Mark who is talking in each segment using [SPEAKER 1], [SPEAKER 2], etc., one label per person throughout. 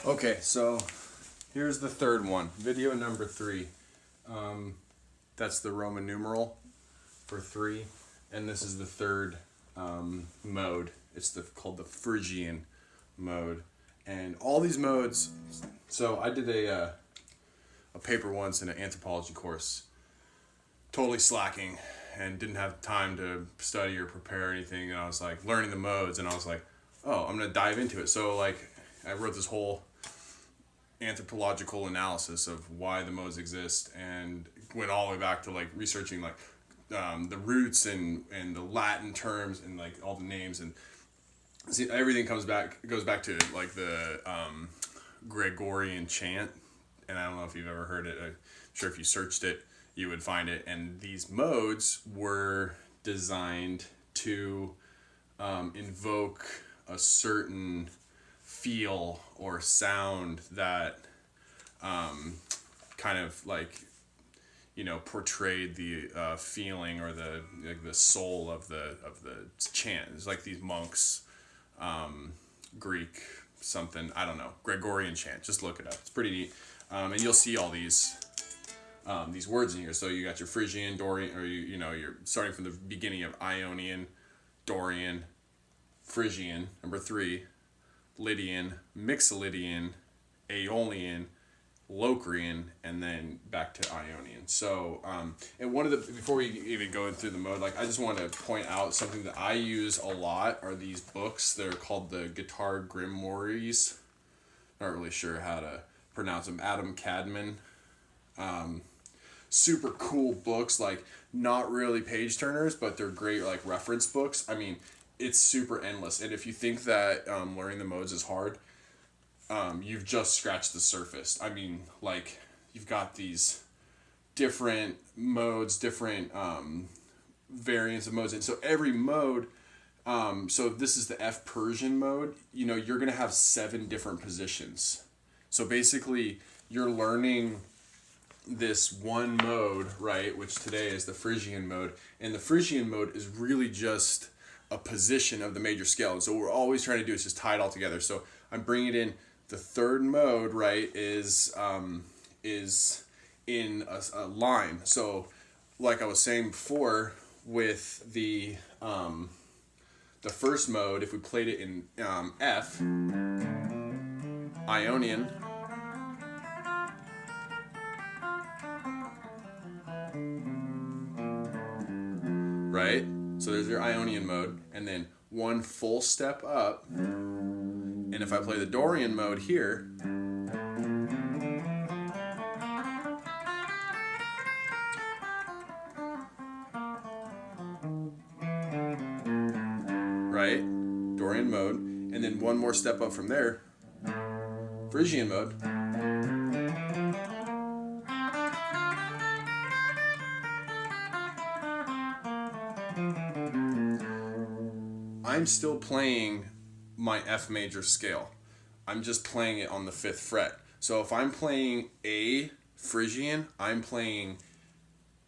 [SPEAKER 1] Okay, so here's the third one, video number 3. That's the Roman numeral for 3, and this is the third mode. It's called the Phrygian mode, and all these modes. So I did a paper once in an anthropology course, totally slacking, and didn't have time to study or prepare anything. And I was like learning the modes, and I was like, oh, I'm gonna dive into it. So like I wrote this whole anthropological analysis of why the modes exist, and went all the way back to like researching like the roots and the Latin terms and like all the names, and see everything goes back to like the Gregorian chant. And I don't know if you've ever heard it. I'm sure if you searched it you would find it. And these modes were designed to invoke a certain feel or sound that kind of like, you know, portrayed the feeling or the soul of the chant. It's like these monks, Greek something, I don't know, Gregorian chant. Just look it up. It's pretty neat, and you'll see all these words in here. So you got your Phrygian, Dorian, or you know you're starting from the beginning of Ionian, Dorian, Phrygian, number 3, Lydian, Mixolydian, Aeolian, Locrian, and then back to Ionian. So, and one of the, before we even go through the mode, like I just want to point out something that I use a lot are these books. They're called the Guitar Grimoires. Not really sure how to pronounce them. Adam Cadman. Super cool books, like not really page turners, but they're great like reference books. I mean, it's super endless. And if you think that learning the modes is hard, you've just scratched the surface. I mean, like, you've got these different modes, different variants of modes. And so every mode, so if this is the F Persian mode, you know, you're going to have 7 different positions. So basically, you're learning this one mode, right, which today is the Phrygian mode. And the Phrygian mode is really just a position of the major scale. And so what we're always trying to do is just tie it all together. So I'm bringing it in. The third mode, right, is in a line. So like I was saying before with the first mode, if we played it in F, Ionian, right? So there's your Ionian mode, and then one full step up, and if I play the Dorian mode here, right? Dorian mode, and then one more step up from there, Phrygian mode. I'm still playing my F major scale. I'm just playing it on the 5th fret. So if I'm playing A Phrygian, I'm playing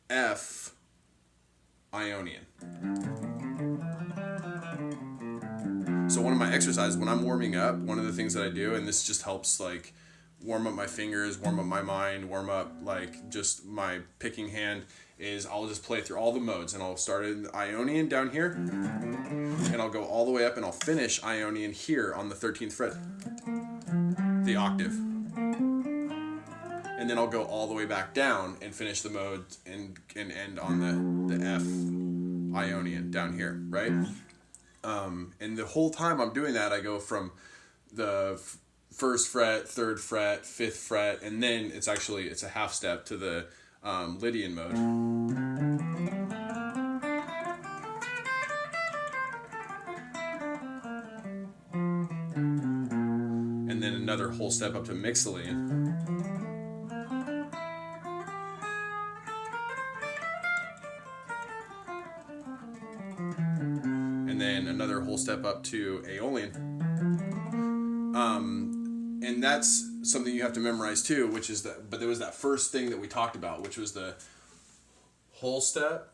[SPEAKER 1] F Ionian. So one of my exercises when I'm warming up, one of the things that I do, and this just helps like warm up my fingers, warm up my mind, warm up like just my picking hand, is I'll just play through all the modes, and I'll start in Ionian down here, and I'll go all the way up, and I'll finish Ionian here on the 13th fret, the octave, and then I'll go all the way back down and finish the mode and end on the F Ionian down here, right? And the whole time I'm doing that, I go from the 1st fret, 3rd fret, 5th fret, and then it's a half step to the Lydian mode. And then another whole step up to Mixolydian. And then another whole step up to Aeolian. And that's something you have to memorize too, which is that, but there was that first thing that we talked about, which was the whole step,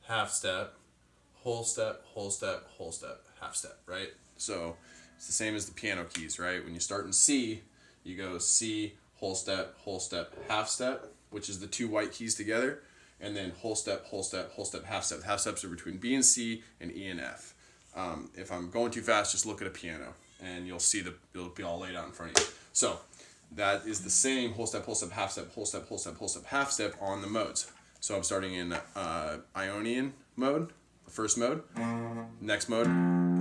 [SPEAKER 1] half step, whole step, half step, right? So It's the same as the piano keys, right? When you start in C, you go C, whole step, half step, which is the two white keys together, and then whole step, half step. Half steps are between B and C and E and F. If I'm going too fast, just look at a piano, and you'll see it'll be all laid out in front of you. So that is the same whole step, half step, whole step, half step on the modes. So I'm starting in Ionian mode, the first mode. Next mode,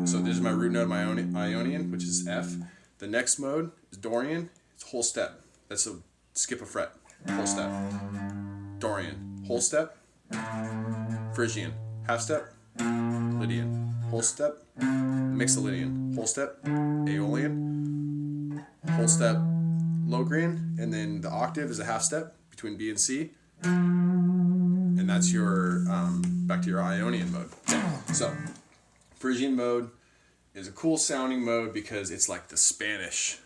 [SPEAKER 1] so this is my root note of my Ionian, which is F. The next mode is Dorian. It's whole step. That's a skip a fret. Whole step. Dorian. Whole step. Phrygian. Half step. Lydian. Whole step. Mixolydian. Whole step. Aeolian. Whole step. Locrian. And then the octave is a half step between B and C. And that's your back to your Ionian mode. So Phrygian mode is a cool sounding mode because it's like the Spanish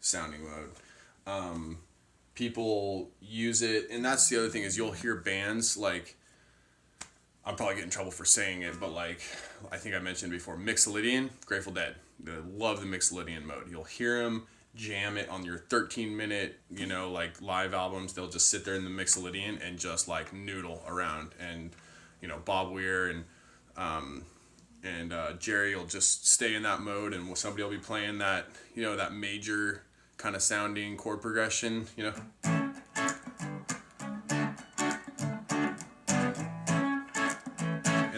[SPEAKER 1] sounding mode. People use it, and that's the other thing is you'll hear bands like, I'm probably getting in trouble for saying it, but like I think I mentioned before, Mixolydian, Grateful Dead. They love the Mixolydian mode. You'll hear them jam it on your 13-minute, like live albums. They'll just sit there in the Mixolydian and just like noodle around, and Bob Weir and Jerry will just stay in that mode, and somebody will be playing that that major kind of sounding chord progression, and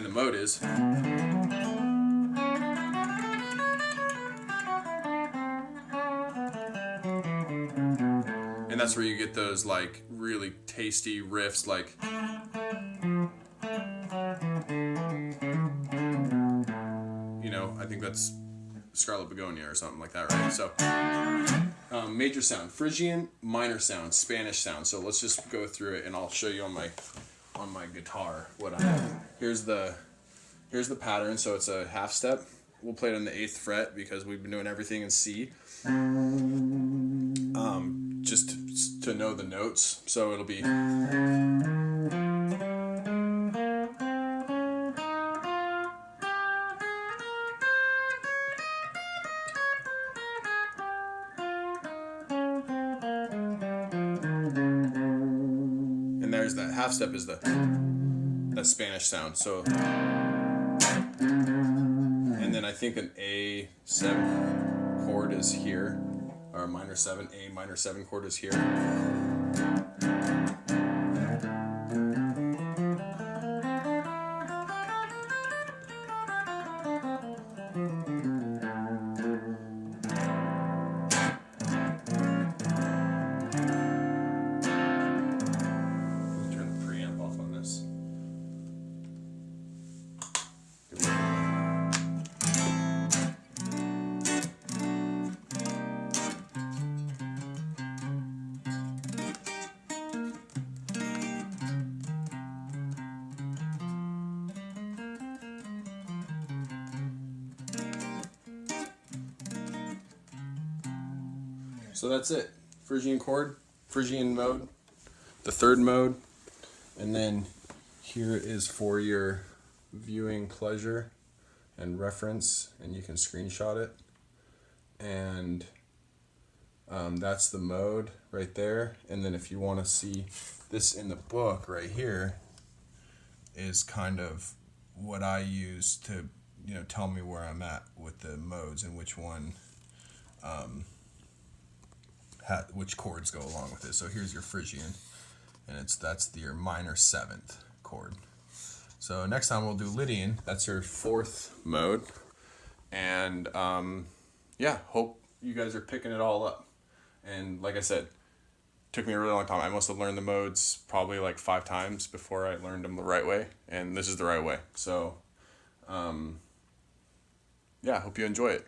[SPEAKER 1] the mode is, and that's where you get those like really tasty riffs, like I think that's Scarlet Begonia or something like that, right? So major sound, Phrygian, minor sound, Spanish sound. So let's just go through it, and I'll show you on my guitar what I have. Here's the pattern. So it's a half step. We'll play it on the 8th fret because we've been doing everything in C. Just to know the notes. So it'll be. And there's that half step is that Spanish sound. So, and then I think an A7 chord is here, or minor 7, A minor 7 chord is here. So that's it. Phrygian chord, Phrygian mode, the 3rd mode, and then here is for your viewing pleasure and reference, and you can screenshot it. And that's the mode right there. And then if you want to see this in the book right here is kind of what I use to tell me where I'm at with the modes and which one which chords go along with it. So here's your Phrygian, and that's your minor 7th chord. So next time we'll do Lydian. That's your 4th mode, and hope you guys are picking it all up. And like I said, took me a really long time. I must have learned the modes probably like 5 times before I learned them the right way, and this is the right way. So hope you enjoy it.